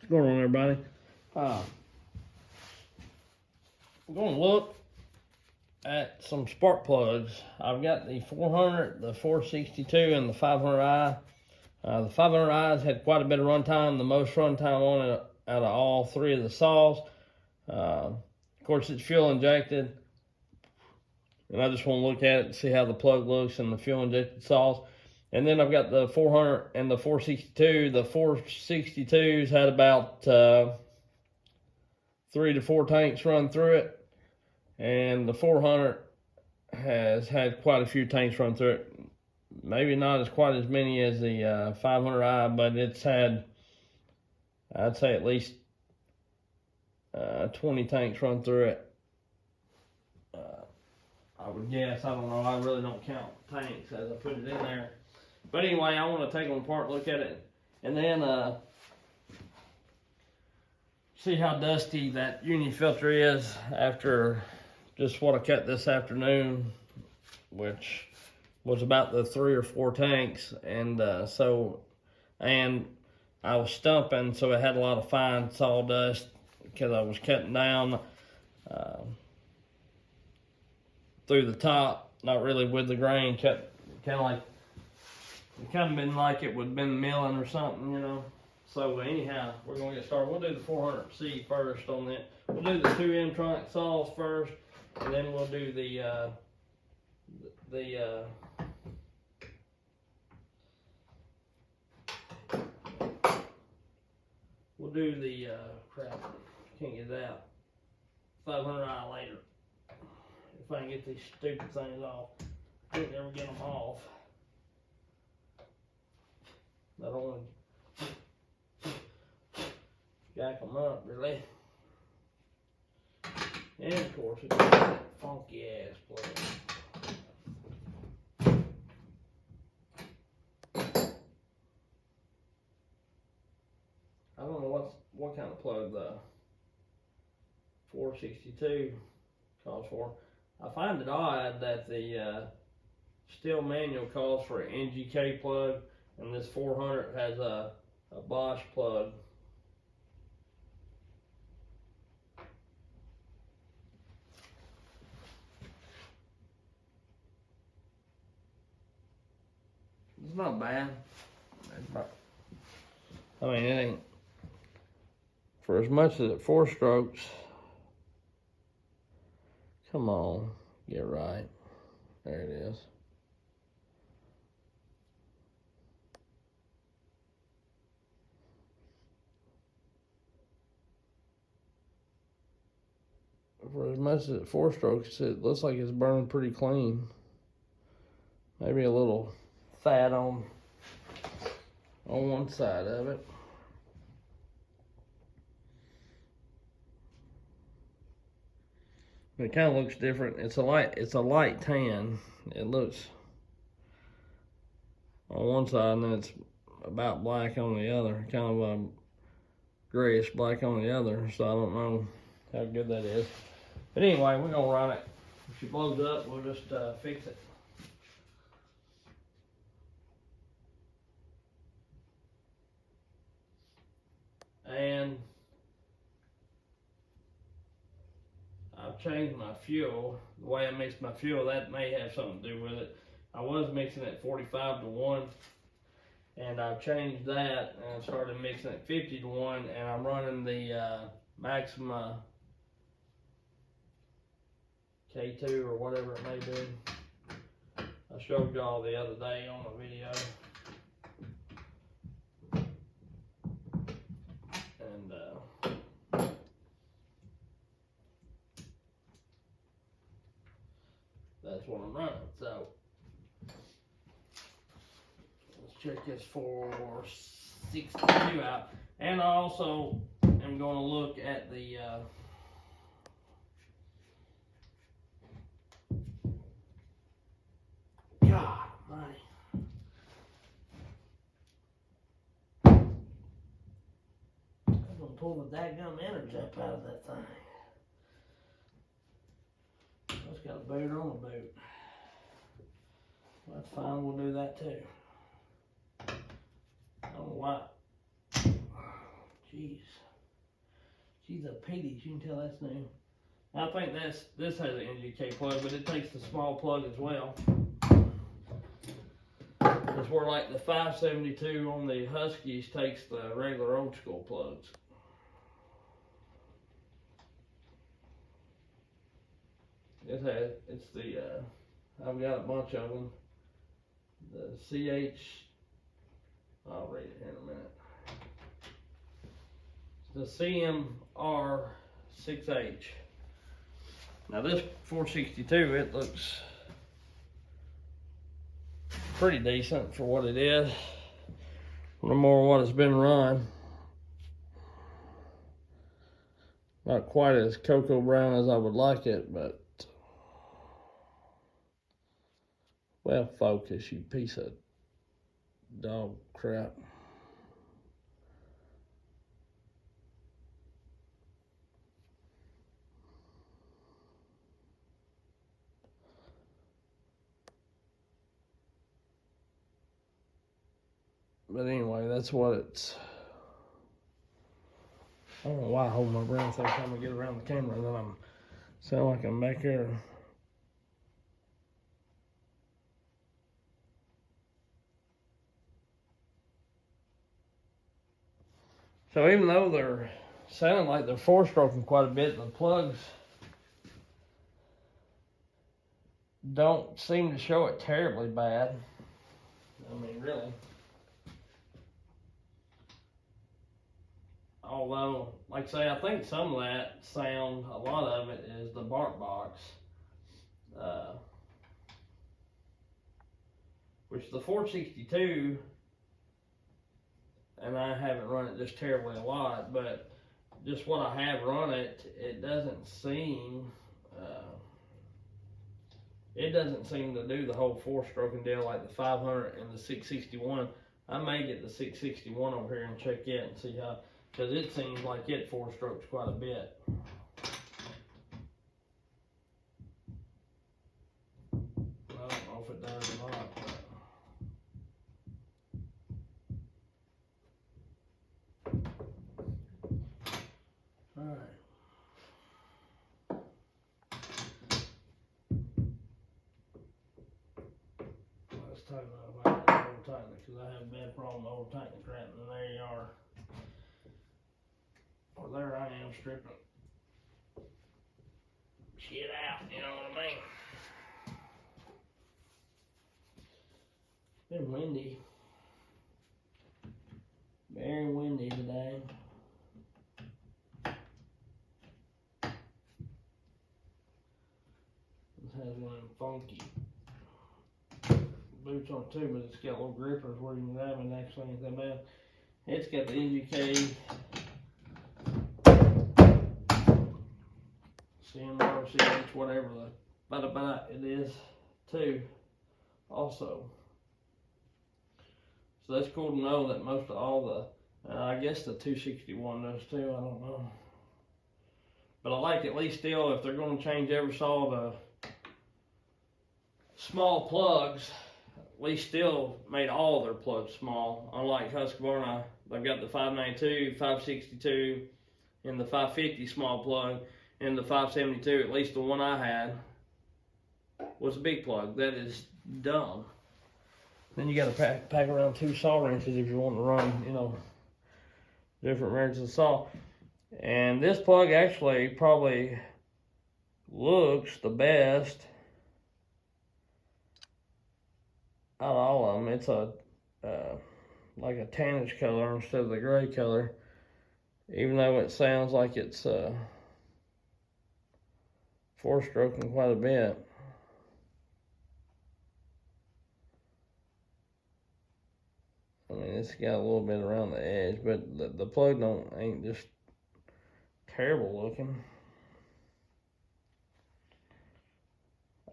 What's going on, everybody? We're going to look at some spark plugs. I've got the 400, the 462, and the 500i. The 500i's had quite a bit of runtime, the most runtime on it out of all three of the saws. Of course, it's fuel injected, and I just want to look at it and see how the plug looks in the fuel injected saws. And then I've got the 400 and the 462. The 462's had about 3 to 4 tanks run through it, and the 400 has had quite a few tanks run through it. Maybe not as quite as many as the 500i, but it's had, I'd say, at least 20 tanks run through it. I would guess. I don't know. I really don't count tanks as I put it in there. But anyway, I want to take them apart, look at it, and then see how dusty that uni filter is after just what I cut this afternoon, which was about the 3 or 4 tanks. And and I was stumping, so it had a lot of fine sawdust because I was cutting down through the top, not really with the grain, cut kind of like, it kind of been like it would have been milling or something, you know. So anyhow, we're gonna get started. We'll do the 400C first on that. We'll do the 2 mtronic saws first, and then we'll do crap, can't get it out, 500i later. If I can get these stupid things off. I can't ever get them off. I don't want to jack them up, really. And of course, it's that funky ass plug. I don't know what kind of plug the 462 calls for. I find it odd that the STIHL manual calls for an NGK plug, and this 400 has a Bosch plug. It's not bad. I mean, it ain't, for as much as it 4 strokes. Come on, get right. There it is. For as much as it 4 strokes, it looks like it's burning pretty clean. Maybe a little fat on one side of it. It kind of looks different. It's a light tan. It looks on one side, and then it's about black on the other, kind of a grayish black on the other. So I don't know how good that is. But anyway, we're gonna run it. If she blows up, we'll just fix it. And I've changed my fuel. The way I mix my fuel, that may have something to do with it. I was mixing it 45 to 1, and I've changed that and I started mixing it 50 to 1, and I'm running the Maxima K2 or whatever it may be. I showed y'all the other day on the video. And that's what I'm running. So let's check this 462 out. And I also am going to look at the God almighty. I'm gonna pull the dadgum innards up out of that thing. It's got a boot on the boot. That's fine, we'll do that too. I don't know why. Jeez. She's a Petey. You can tell that's new. I think this has an NGK plug, but it takes the small plug as well. It's where like the 572 on the Huskies takes the regular old school plugs. It's the I've got a bunch of them. The CH, I'll read it here in a minute. It's the CMR6H. Now this 462, it looks pretty decent for what it is. No more what it's been run. Not quite as cocoa brown as I would like it, but well, focus, you piece of dog crap. But anyway, that's what it's. I don't know why I hold my breath every time I get around the camera, and then I'm sound like I'm back here. So even though they're sounding like they're four-stroking quite a bit, the plugs don't seem to show it terribly bad. I mean, really. Although, like I say, I think some of that sound, a lot of it is the bark box. Which the 462, and I haven't run it just terribly a lot, but just what I have run it, it doesn't seem to do the whole four-stroking deal like the 500 and the 661. I may get the 661 over here and check it and see how, because it seems like it four-strokes quite a bit. I don't know if it does or not. Alright. Let's tighten up over tightening, because I have a bad problem over tightening crap, and there you are. Or there I am stripping shit out, you know what I mean? It's been windy. Very windy today. This has one of them funky boots on it too, but it's got little grippers where you can grab it and actually ain't that bad. It's got the NGK CMR, CH, whatever it is too, also. So that's cool to know that most of all the, I guess the 261 does too, I don't know. But I like at least still, if they're going to change every saw to small plugs, at least still made all their plugs small. Unlike Husqvarna, they've got the 592, 562, and the 550 small plug, and the 572, at least the one I had, was a big plug. That is dumb. Then you got to pack around 2 saw wrenches if you want to run, you know, different wrenches of saw. And this plug actually probably looks the best out of all of them. It's a like a tannish color instead of the gray color, even though it sounds like it's four-stroking quite a bit. I mean, it's got a little bit around the edge, but the plug ain't just terrible looking.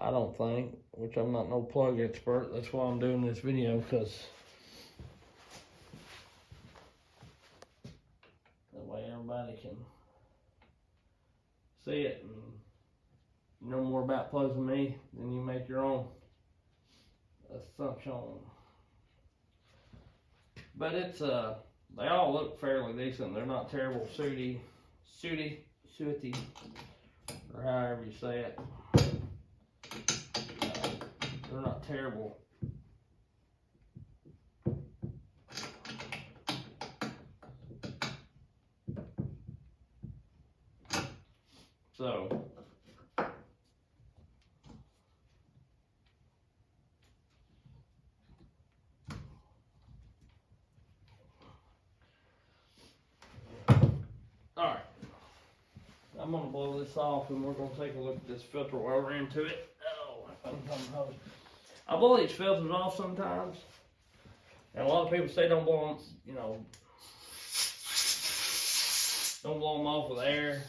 I don't think, which I'm not no plug expert. That's why I'm doing this video, because that way everybody can see it and you know more about plugs than me, then you make your own assumption on them. But it's they all look fairly decent. They're not terrible sooty, or however you say it. They're not terrible. So, alright, I'm going to blow this off and we're going to take a look at this filter while we're into it. Oh, I blow these filters off sometimes, and a lot of people say don't blow them, you know, don't blow them off with air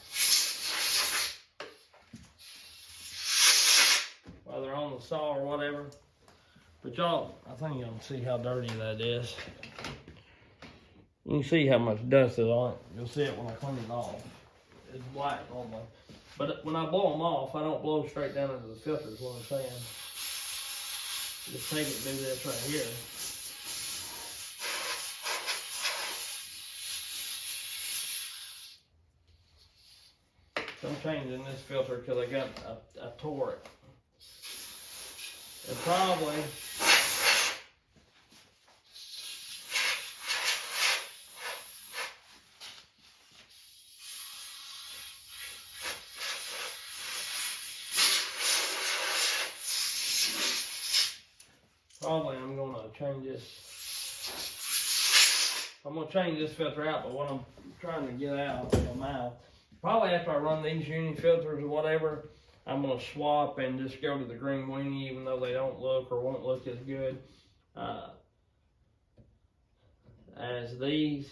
while they're on the saw or whatever. But y'all, I think y'all can see how dirty that is. You can see how much dust is on it. You'll see it when I clean it off. It's black almost. But when I blow them off, I don't blow straight down into the filter is what I'm saying. Just take it and do this right here. So I'm changing this filter because I tore it. And probably I'm going to change this. I'm going to change this filter out, but what I'm trying to get out of my mouth, probably after I run these uni filters or whatever, I'm going to swap and just go to the green weenie, even though they don't look or won't look as good as these.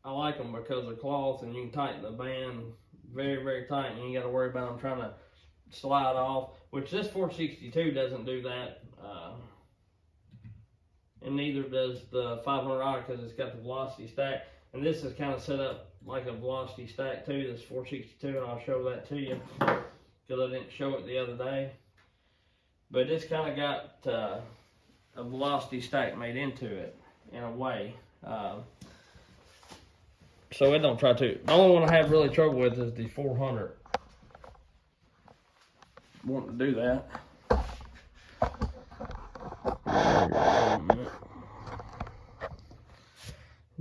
I like them because they're cloth and you can tighten the band very, very tight, and you ain't got to worry about them trying to slide off, which this 462 doesn't do that, and neither does the 500i because it's got the velocity stack, and this is kind of set up like a velocity stack too, this 462, and I'll show that to you because I didn't show it the other day. But it's kind of got a velocity stack made into it in a way. So it don't try to. The only one I have really trouble with is the 400. Wanting to do that.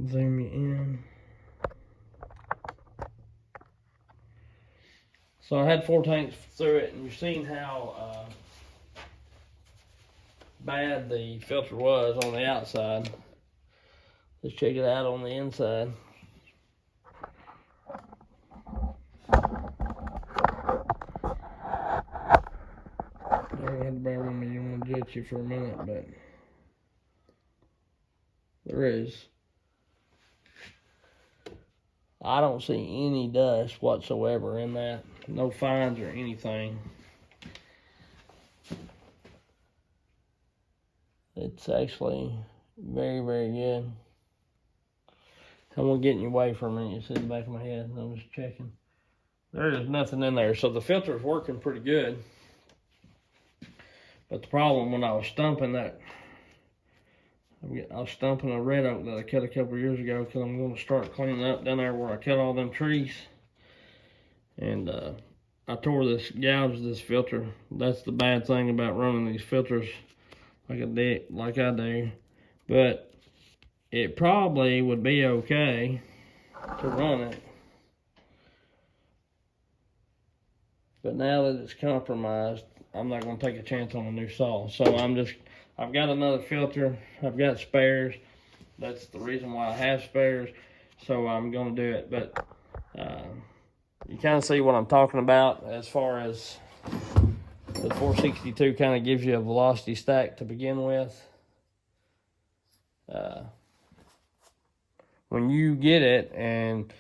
Zoom you in. So I had 4 tanks through it, and you've seen how bad the filter was on the outside. Let's check it out on the inside. I had to bear with me, you want to judge you for a minute, but there is. I don't see any dust whatsoever in that. No fines or anything. It's actually very, very good. I'm going to get in your way for a minute. It's in the back of my head. I'm just checking. There is nothing in there. So the filter is working pretty good. But the problem when I was stumping that, I was stumping a red oak that I cut a couple years ago because I'm going to start cleaning up down there where I cut all them trees. And I gouged this filter. That's the bad thing about running these filters like I do. But it probably would be okay to run it. But now that it's compromised, I'm not going to take a chance on a new saw. So I've got another filter. I've got spares. That's the reason why I have spares. So I'm going to do it. But you kind of see what I'm talking about as far as the 462 kind of gives you a velocity stack to begin with. When you get it, and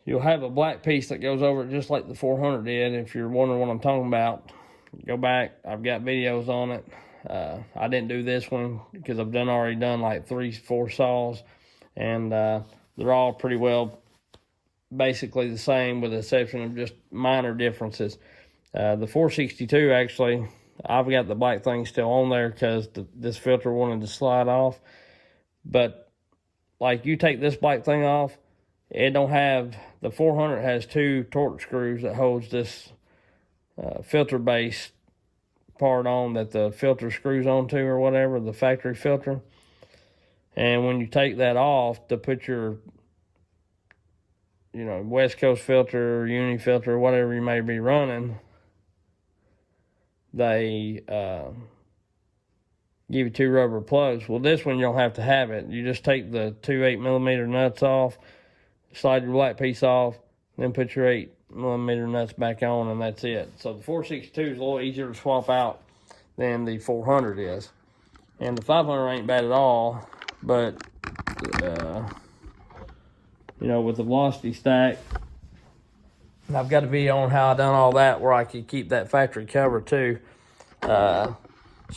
you'll have a black piece that goes over it just like the 400 did. If you're wondering what I'm talking about, go back. I've got videos on it. I didn't do this one because I've already done like 3-4 saws, and they're all pretty well basically the same with the exception of just minor differences. The 462 actually, I've got the black thing still on there because this filter wanted to slide off. But like you take this black thing off, it don't have, the 400 has 2 torque screws that holds this filter base part on that the filter screws onto or whatever, the factory filter. And when you take that off to put your, West Coast filter, Uni filter, whatever you may be running, they give you 2 rubber plugs. Well, this one you don't have to have it. You just take the 2 8mm nuts off, slide your black piece off, then put your 8mm nuts back on, and that's it. So the 462 is a little easier to swap out than the 400 is. And the 500 ain't bad at all, but with the velocity stack, I've got a video on how I done all that where I could keep that factory cover too. So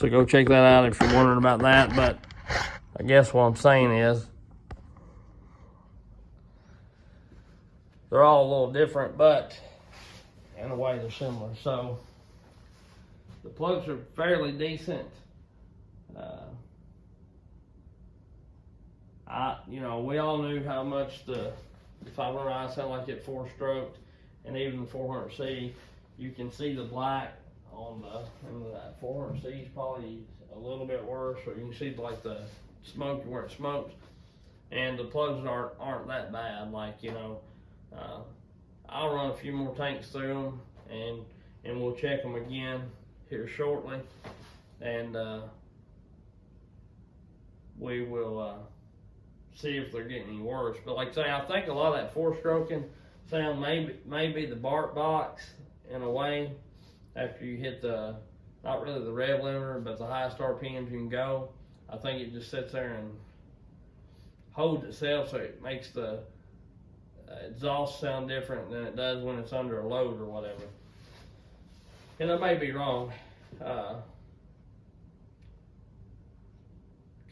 go check that out if you're wondering about that. But I guess what I'm saying is they're all a little different, but in a way they're similar. So the plugs are fairly decent. We all knew how much the 500i sounded like it 4-stroked, and even the 400C, you can see the black on the 400C is probably a little bit worse, or you can see like the smoke where it smokes, and the plugs aren't that bad. I'll run a few more tanks through them, and we'll check them again here shortly, and we will see if they're getting any worse. But like I say, I think a lot of that 4-stroking sound may be the bark box in a way. After you hit not really the rev limiter, but the highest RPMs you can go, I think it just sits there and holds itself, so it makes the exhaust sound different than it does when it's under a load or whatever. And I may be wrong,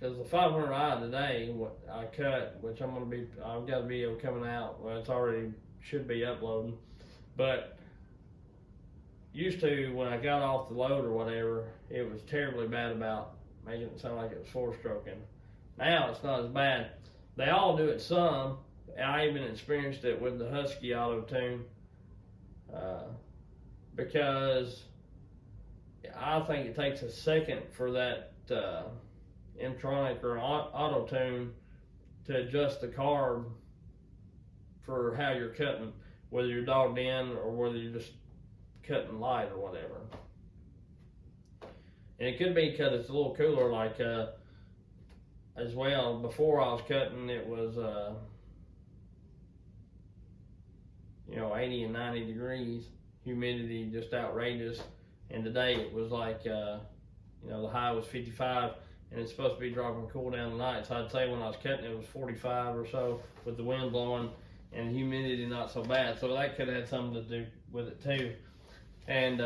because the 500i today, what I cut, which I've got a video coming out. Well, it's already should be uploading, but used to, when I got off the load or whatever, it was terribly bad about making it sound like it was 4-stroking. Now it's not as bad. They all do it some. I even experienced it with the Husky auto tune, because I think it takes a second for that mtronic or auto tune to adjust the carb for how you're cutting, whether you're dogged in or whether you're just cutting light or whatever. And it could be because it's a little cooler, like as well. Before I was cutting, it was 80 and 90 degrees, humidity just outrageous. And today it was like the high was 55, and it's supposed to be dropping cool down tonight. So I'd say when I was cutting, it was 45 or so with the wind blowing and humidity not so bad. So that could have had something to do with it too. And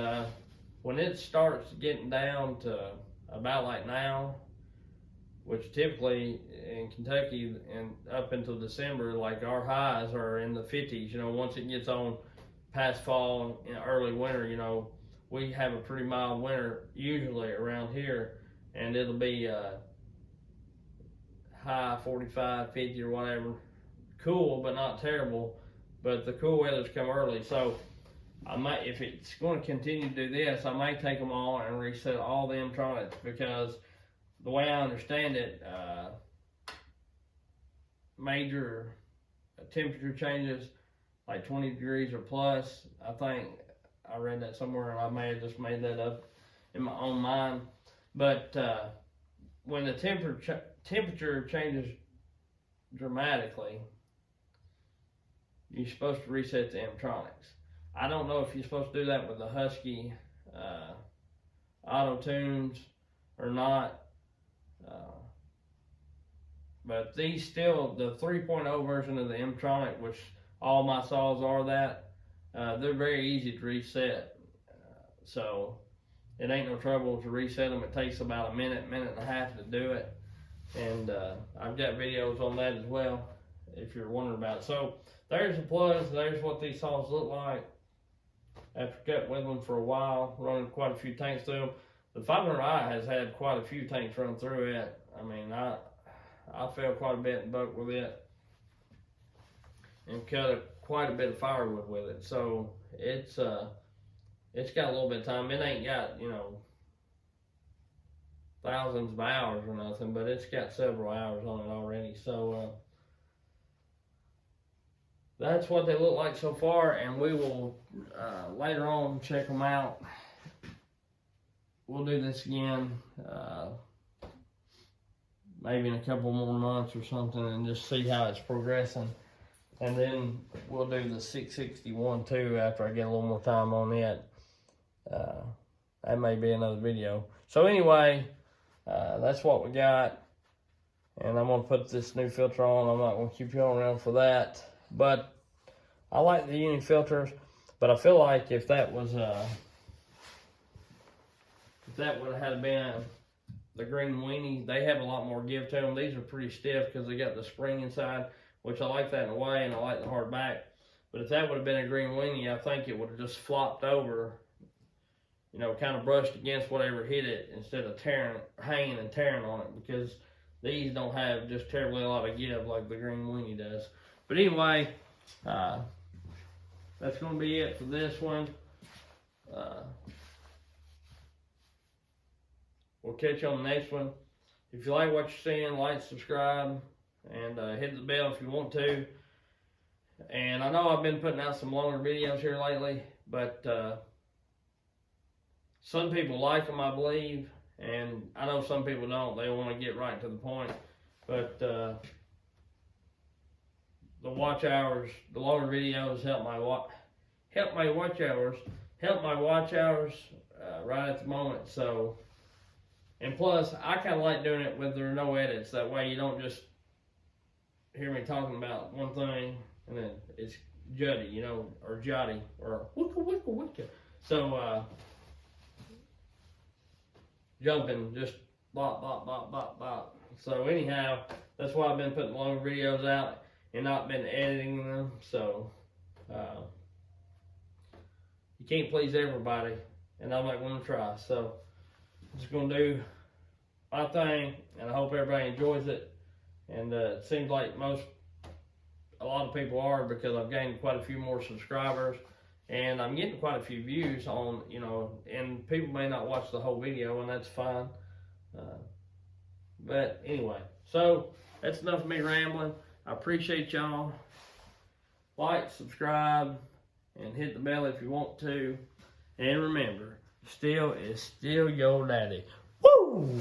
when it starts getting down to about like now, which typically in Kentucky and up until December, like our highs are in the 50s. Once it gets on past fall and early winter, we have a pretty mild winter usually around here, and it'll be high 45, 50 or whatever. Cool, but not terrible. But the cool weather's come early, so I might, if it's going to continue to do this, I might take them all and reset all the mtronics, because the way I understand it, major temperature changes, like 20 degrees or plus, I think I read that somewhere, and I may have just made that up in my own mind. But when the temperature changes dramatically, you're supposed to reset the mtronics. I don't know if you're supposed to do that with the Husky auto tunes or not, but these still, the 3.0 version of the mtronic, which all my saws are that, they're very easy to reset. So it ain't no trouble to reset them. It takes about a minute and a half to do it. And I've got videos on that as well, if you're wondering about it. So there's the plugs. There's what these saws look like. after cutting with them for a while, running quite a few tanks through them. The 500i has had quite a few tanks run through it. I mean, I fell quite a bit in buck with it and cut quite a bit of firewood with it. So it's got a little bit of time. It ain't got, you know, thousands of hours or nothing, but it's got several hours on it already. So that's what they look like so far, and we will later on check them out. We'll do this again maybe in a couple more months or something, and just see how it's progressing. And then we'll do the 661 too after I get a little more time on it. That may be another video. So anyway, that's what we got. And I'm going to put this new filter on. I'm not going to keep you on around for that. But I like the uni filters. But I feel like if that was if that would have had been the green weenie, they have a lot more give to them. These are pretty stiff because they got the spring inside, which I like that in a way, and I like the hard back. But if that would have been a green weenie, I think it would have just flopped over, you know, kind of brushed against whatever hit it instead of hanging and tearing on it, because these don't have just terribly a lot of give like the green weenie does. But anyway, that's going to be it for this one. We'll catch you on the next one. If you like what you're seeing, like, subscribe, and hit the bell if you want to. And I know I've been putting out some longer videos here lately, but some people like them, I believe, and I know some people don't. They want to get right to the point. But the watch hours, the longer videos help my watch hours right at the moment. So, and plus, I kind of like doing it when there are no edits. That way you don't just hear me talking about one thing and then it's juddy, you know, or jotty, or wicka wicka wicka. So, jumping, just bop, bop, bop, bop, bop. So anyhow, that's why I've been putting longer videos out and not been editing them. So, you can't please everybody, and I'm not going to try. So, I'm just going to do my thing, and I hope everybody enjoys it. And it seems like a lot of people are, because I've gained quite a few more subscribers, and I'm getting quite a few views on, you know, and people may not watch the whole video, and that's fine. But anyway, so that's enough of me rambling. I appreciate y'all. Like, subscribe, and hit the bell if you want to. And remember, STIHL is still your daddy. Woo!